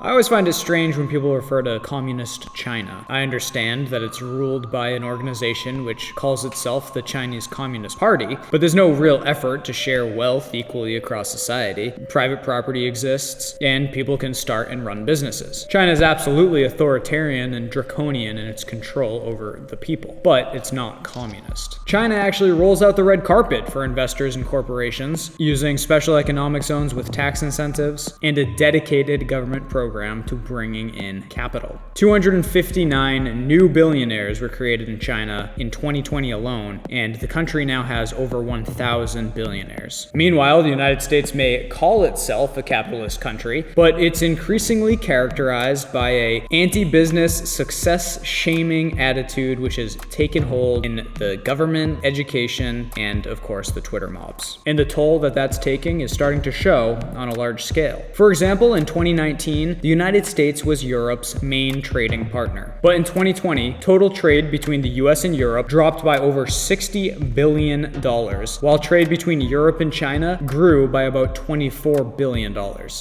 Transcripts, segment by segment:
I always find it strange when people refer to communist China. I understand that it's ruled by an organization which calls itself the Chinese Communist Party, but there's no real effort to share wealth equally across society. Private property exists, and people can start and run businesses. China is absolutely authoritarian and draconian in its control over the people, but it's not communist. China actually rolls out the red carpet for investors and corporations, using special economic zones with tax incentives and a dedicated government program to bringing in capital. 259 new billionaires were created in China in 2020 alone, and the country now has over 1,000 billionaires. Meanwhile, the United States may call itself a capitalist country, but it's increasingly characterized by a anti-business, success-shaming attitude which has taken hold in the government, education, and of course the Twitter mobs. And the toll that that's taking is starting to show on a large scale. For example, in 2019, the United States was Europe's main trading partner. But in 2020, total trade between the US and Europe dropped by over $60 billion, while trade between Europe and China grew by about $24 billion,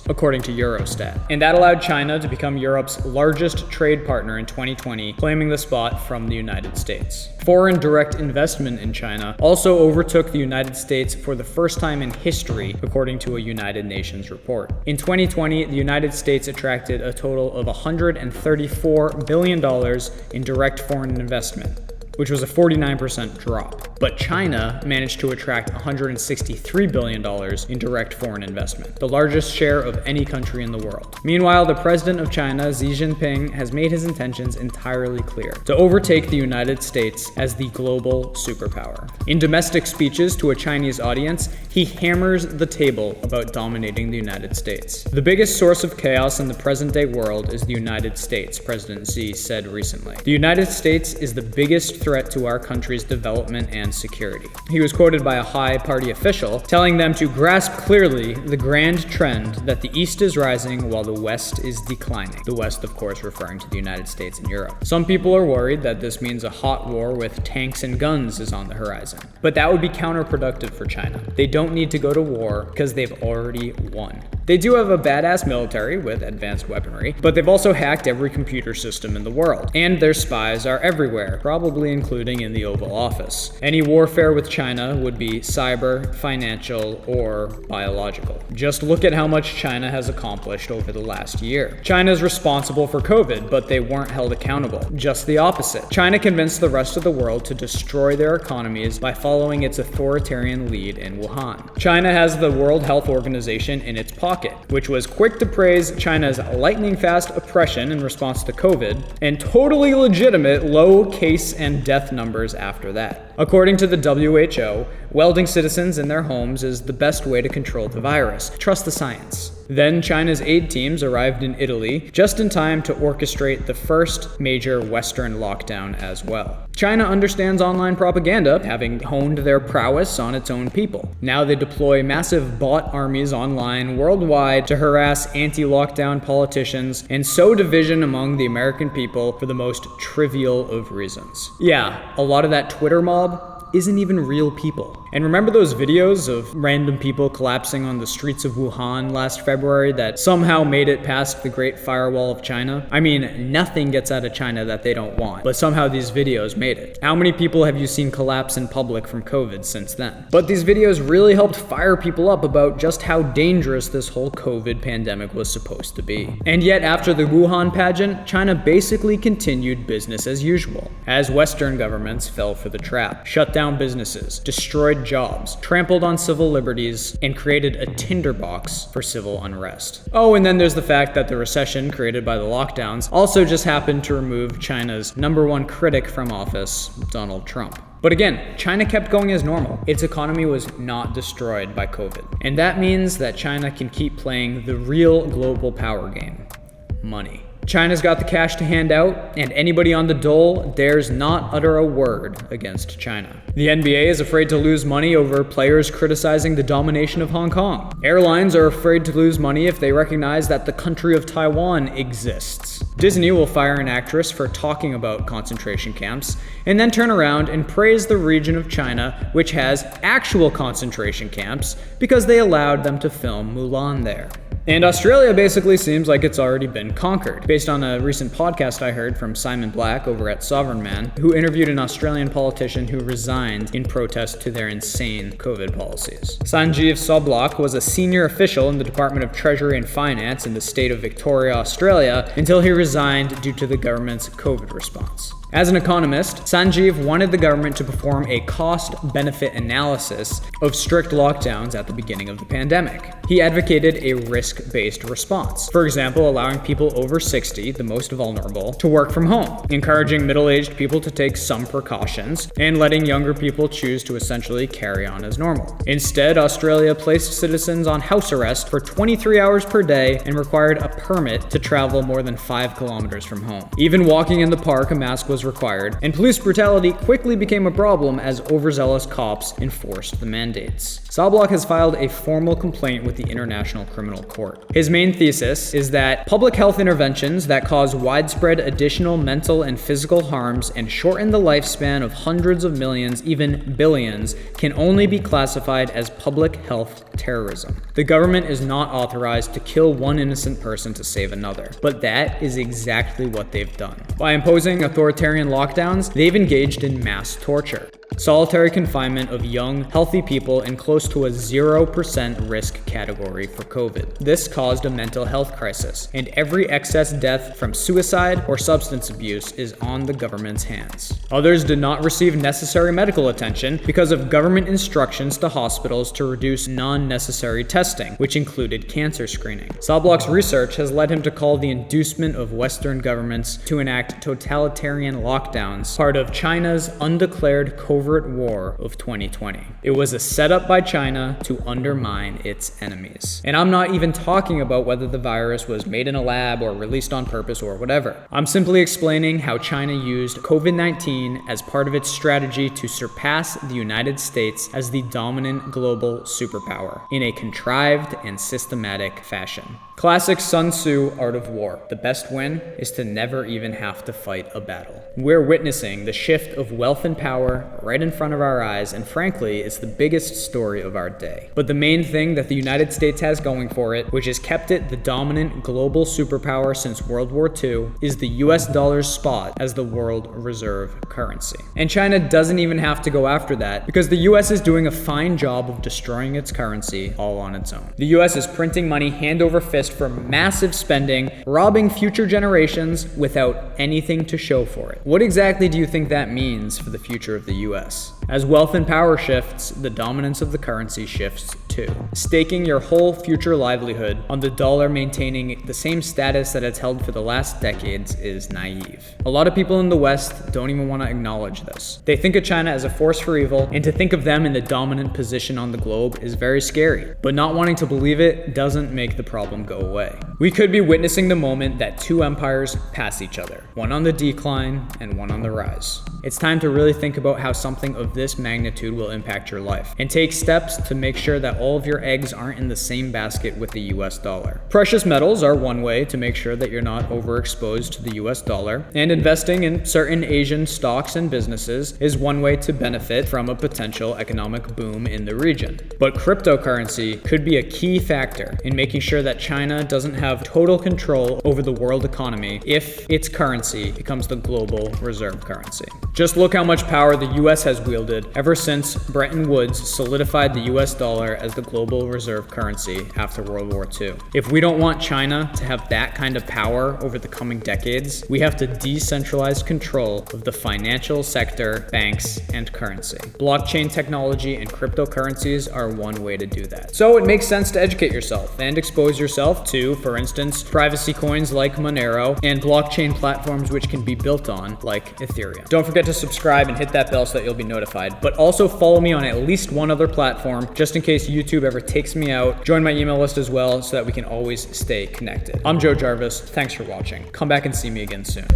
according to Eurostat. And that allowed China to become Europe's largest trade partner in 2020, claiming the spot from the United States. Foreign direct investment in China also overtook the United States for the first time in history, according to a United Nations report. In 2020, the United States attracted a total of $134 billion in direct foreign investment, which was a 49% drop. But China managed to attract $163 billion in direct foreign investment, the largest share of any country in the world. Meanwhile, the president of China, Xi Jinping, has made his intentions entirely clear: to overtake the United States as the global superpower. In domestic speeches to a Chinese audience, he hammers the table about dominating the United States. The biggest source of chaos in the present-day world is the United States, President Xi said recently. The United States is the biggest threat to our country's development and security. He was quoted by a high party official telling them to grasp clearly the grand trend that the East is rising while the West is declining. The West, of course, referring to the United States and Europe. Some people are worried that this means a hot war with tanks and guns is on the horizon. But that would be counterproductive for China. They don't need to go to war because they've already won. They do have a badass military with advanced weaponry, but they've also hacked every computer system in the world. And their spies are everywhere, probably including in the Oval Office. Any warfare with China would be cyber, financial, or biological. Just look at how much China has accomplished over the last year. China is responsible for COVID, but they weren't held accountable. Just the opposite. China convinced the rest of the world to destroy their economies by following its authoritarian lead in Wuhan. China has the World Health Organization in its pocket, which was quick to praise China's lightning-fast oppression in response to COVID, and totally legitimate low case and death numbers after that. According to the WHO, welding citizens in their homes is the best way to control the virus. Trust the science. Then China's aid teams arrived in Italy just in time to orchestrate the first major Western lockdown as well. China understands online propaganda, having honed their prowess on its own people. Now they deploy massive bot armies online worldwide to harass anti-lockdown politicians and sow division among the American people for the most trivial of reasons. Yeah, a lot of that Twitter mob isn't even real people. And remember those videos of random people collapsing on the streets of Wuhan last February that somehow made it past the Great Firewall of China? I mean, nothing gets out of China that they don't want, but somehow these videos made it. How many people have you seen collapse in public from COVID since then? But these videos really helped fire people up about just how dangerous this whole COVID pandemic was supposed to be. And yet, after the Wuhan pageant, China basically continued business as usual, as Western governments fell for the trap, shut down businesses, destroyed jobs, trampled on civil liberties, and created a tinderbox for civil unrest. Oh, and then there's the fact that the recession created by the lockdowns also just happened to remove China's #1 critic from office, Donald Trump. But again, China kept going as normal. Its economy was not destroyed by COVID. And that means that China can keep playing the real global power game: money. China's got the cash to hand out, and anybody on the dole dares not utter a word against China. The NBA is afraid to lose money over players criticizing the domination of Hong Kong. Airlines are afraid to lose money if they recognize that the country of Taiwan exists. Disney will fire an actress for talking about concentration camps, and then turn around and praise the region of China which has actual concentration camps because they allowed them to film Mulan there. And Australia basically seems like it's already been conquered, based on a recent podcast I heard from Simon Black over at Sovereign Man, who interviewed an Australian politician who resigned in protest to their insane COVID policies. Sanjeev Soblok was a senior official in the Department of Treasury and Finance in the state of Victoria, Australia, until he resigned due to the government's COVID response. As an economist, Sanjeev wanted the government to perform a cost-benefit analysis of strict lockdowns at the beginning of the pandemic. He advocated a risk-based response. For example, allowing people over 60, the most vulnerable, to work from home, encouraging middle-aged people to take some precautions, and letting younger people choose to essentially carry on as normal. Instead, Australia placed citizens on house arrest for 23 hours per day and required a permit to travel more than 5 kilometers from home. Even walking in the park, a mask was required, and police brutality quickly became a problem as overzealous cops enforced the mandates. Soblok has filed a formal complaint with the International Criminal Court. His main thesis is that public health interventions that cause widespread additional mental and physical harms and shorten the lifespan of hundreds of millions, even billions, can only be classified as public health terrorism. The government is not authorized to kill one innocent person to save another, but that is exactly what they've done. By imposing authoritarian lockdowns, they've engaged in mass torture. Solitary confinement of young, healthy people in close to a 0% risk category for COVID. This caused a mental health crisis, and every excess death from suicide or substance abuse is on the government's hands. Others did not receive necessary medical attention because of government instructions to hospitals to reduce non-necessary testing, which included cancer screening. Soblok's research has led him to call the inducement of Western governments to enact totalitarian lockdowns part of China's undeclared covert war of 2020. It was a setup by China to undermine its enemies. And I'm not even talking about whether the virus was made in a lab or released on purpose or whatever. I'm simply explaining how China used COVID-19 as part of its strategy to surpass the United States as the dominant global superpower in a contrived and systematic fashion. Classic Sun Tzu art of war. The best win is to never even have to fight a battle. We're witnessing the shift of wealth and power right in front of our eyes, and frankly, it's the biggest story of our day. But the main thing that the United States has going for it, which has kept it the dominant global superpower since World War II, is the US dollar's spot as the world reserve currency. And China doesn't even have to go after that, because the US is doing a fine job of destroying its currency all on its own. The US is printing money hand over fist for massive spending, robbing future generations without anything to show for it. What exactly do you think that means for the future of the US? As wealth and power shifts, the dominance of the currency shifts too. Staking your whole future livelihood on the dollar maintaining the same status that it's held for the last decades is naive. A lot of people in the West don't even want to acknowledge this. They think of China as a force for evil, and to think of them in the dominant position on the globe is very scary. But not wanting to believe it doesn't make the problem go away. We could be witnessing the moment that two empires pass each other, one on the decline and one on the rise. It's time to really think about how something of this magnitude will impact your life, and take steps to make sure that all of your eggs aren't in the same basket with the US dollar. Precious metals are one way to make sure that you're not overexposed to the US dollar, and investing in certain Asian stocks and businesses is one way to benefit from a potential economic boom in the region. But cryptocurrency could be a key factor in making sure that China doesn't have total control over the world economy if its currency becomes the global reserve currency. Just look how much power the US has wielded ever since Bretton Woods solidified the US dollar as the global reserve currency after World War II. If we don't want China to have that kind of power over the coming decades, we have to decentralize control of the financial sector, banks, and currency. Blockchain technology and cryptocurrencies are one way to do that. So it makes sense to educate yourself and expose yourself to, for instance, privacy coins like Monero and blockchain platforms which can be built on like Ethereum. Don't forget to subscribe and hit that bell so that you'll be notified, but also follow me on at least one other platform just in case YouTube ever takes me out. Join my email list as well so that we can always stay connected. I'm Joe Jarvis. Thanks for watching. Come back and see me again soon.